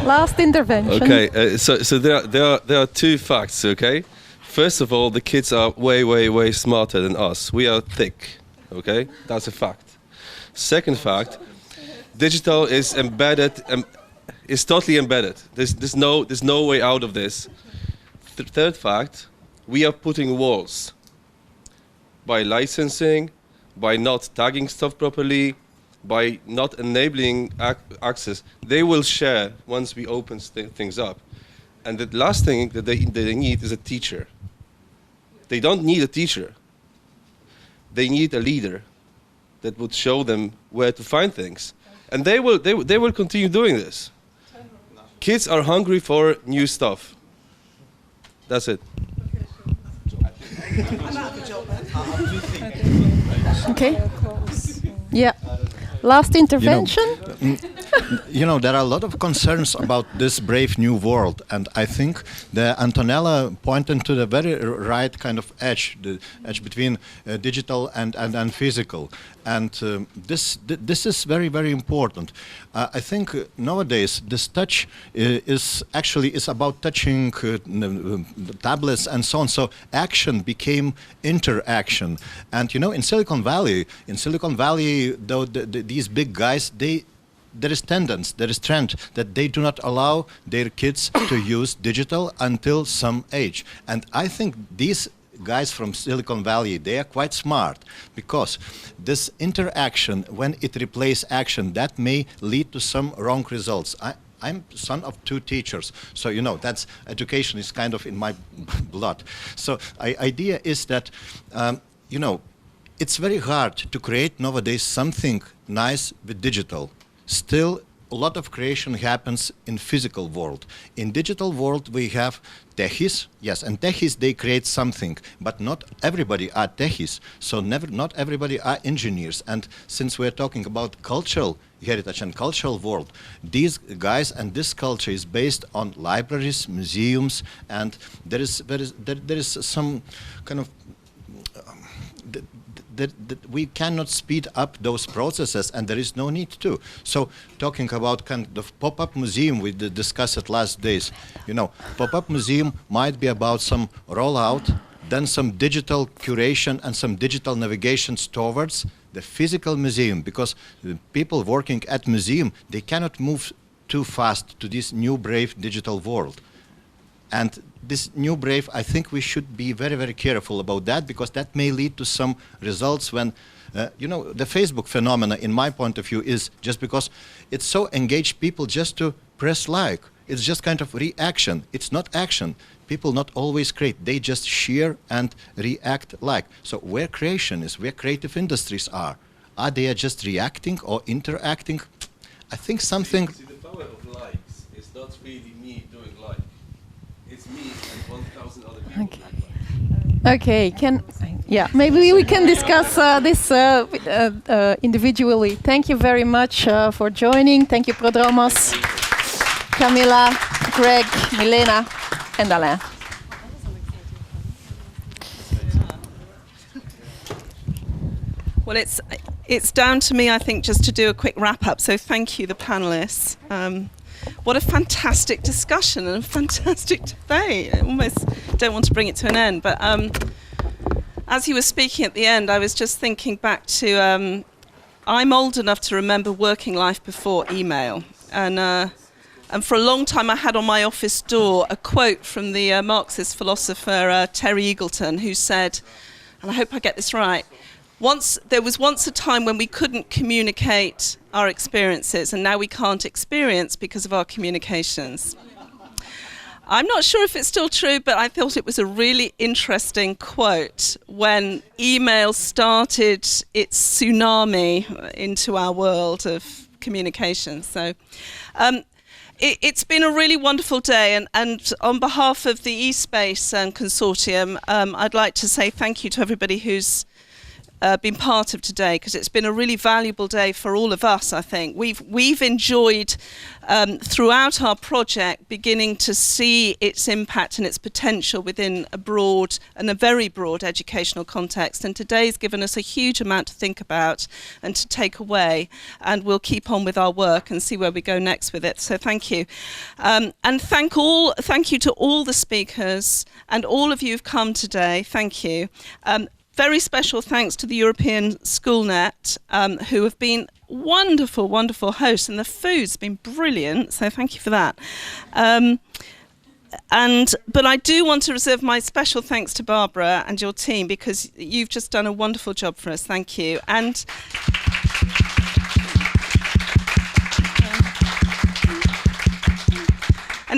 [SPEAKER 1] Last intervention.
[SPEAKER 12] Okay, so there are two facts. Okay, first of all, the kids are way smarter than us. We are thick. Okay, that's a fact. Second fact, digital is embedded. Is totally embedded. There's no way out of this. Third fact, we are putting walls by licensing, by not tagging stuff properly, by not enabling access. They will share once we open things up. And the last thing that they need is a teacher. They don't need a teacher. They need a leader that would show them where to find things. And they will continue doing this. Kids are hungry for new stuff. That's it.
[SPEAKER 1] Okay. Yeah. Last intervention.
[SPEAKER 8] You know, there are a lot of concerns about this brave new world, and I think that Antonella pointed to the very right kind of edge, the edge between digital and physical, and this is very important. I think nowadays this touch is about touching tablets and so on. So action became interaction, and you know, in Silicon Valley, though these big guys, there is trend that they do not allow their kids to use digital until some age. And I think these guys from Silicon Valley, they are quite smart, because this interaction, when it replaces action, that may lead to some wrong results. I'm son of 2 teachers, so you know, that's education is kind of in my blood. So idea is that, you know, it's very hard to create nowadays something nice with digital. Still, a lot of creation happens in physical world. In digital world, we have techies, yes, and techies, they create something, but not everybody are techies, so not everybody are engineers. And since we're talking about cultural heritage and cultural world, these guys and this culture is based on libraries, museums, and there is some kind of that we cannot speed up those processes, and there is no need to. So talking about kind of pop-up museum we discussed it last days, you know, pop-up museum might be about some rollout, then some digital curation and some digital navigations towards the physical museum, because the people working at museum, they cannot move too fast to this new brave digital world. And this new brave, I think we should be very careful about that, because that may lead to some results when, you know, the Facebook phenomena, in my point of view, is just because it's so engaged people just to press like. It's just kind of reaction. It's not action. People not always create. They just share and react like. So where creation is, where creative industries are they just reacting or interacting? I think something...
[SPEAKER 12] See, the power of likes is not really me doing live. It's me and 1,000 other people
[SPEAKER 1] Okay.
[SPEAKER 12] doing live.
[SPEAKER 1] Okay, maybe we can discuss this individually. Thank you very much for joining. Thank you, Prodromos, Camilla, Greg, Milena, and Alain.
[SPEAKER 9] Well, it's down to me, I think, just to do a quick wrap-up. So thank you, the panellists. What a fantastic discussion and a fantastic debate. I almost don't want to bring it to an end. But as you were speaking at the end, I was just thinking back to... I'm old enough to remember working life before email. And for a long time, I had on my office door a quote from the Marxist philosopher Terry Eagleton, who said, and I hope I get this right, there was once a time when we couldn't communicate our experiences, and now we can't experience because of our communications. I'm not sure if it's still true, but I thought it was a really interesting quote when email started its tsunami into our world of communication. So it's been a really wonderful day, and on behalf of the eSpace Consortium, I'd like to say thank you to everybody who's been part of today, because it's been a really valuable day for all of us. I think we've enjoyed throughout our project beginning to see its impact and its potential within a broad and a very broad educational context, and today's given us a huge amount to think about and to take away, and we'll keep on with our work and see where we go next with it. So thank you, and thank you to all the speakers and all of you who've come today. Thank you. Very special thanks to the European Schoolnet, who have been wonderful, wonderful hosts, and the food's been brilliant, so thank you for that. But I do want to reserve my special thanks to Barbara and your team, because you've just done a wonderful job for us. Thank you. And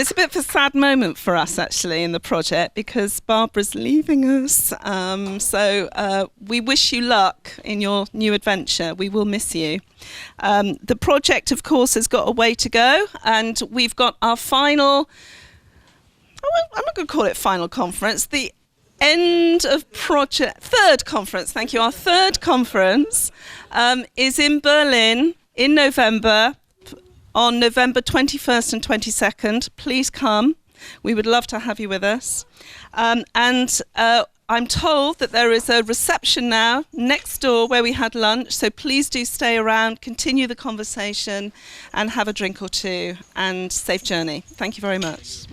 [SPEAKER 9] it's a bit of a sad moment for us, actually, in the project, because Barbara's leaving us. So we wish you luck in your new adventure. We will miss you. The project, of course, has got a way to go, and we've got our final... I'm not going to call it final conference. The end of project... Third conference, thank you. Our third conference is in Berlin in November, on November 21st and 22nd. Please come. We would love to have you with us. I'm told that there is a reception now next door where we had lunch, so please do stay around, continue the conversation, and have a drink or two, and safe journey. Thank you very much.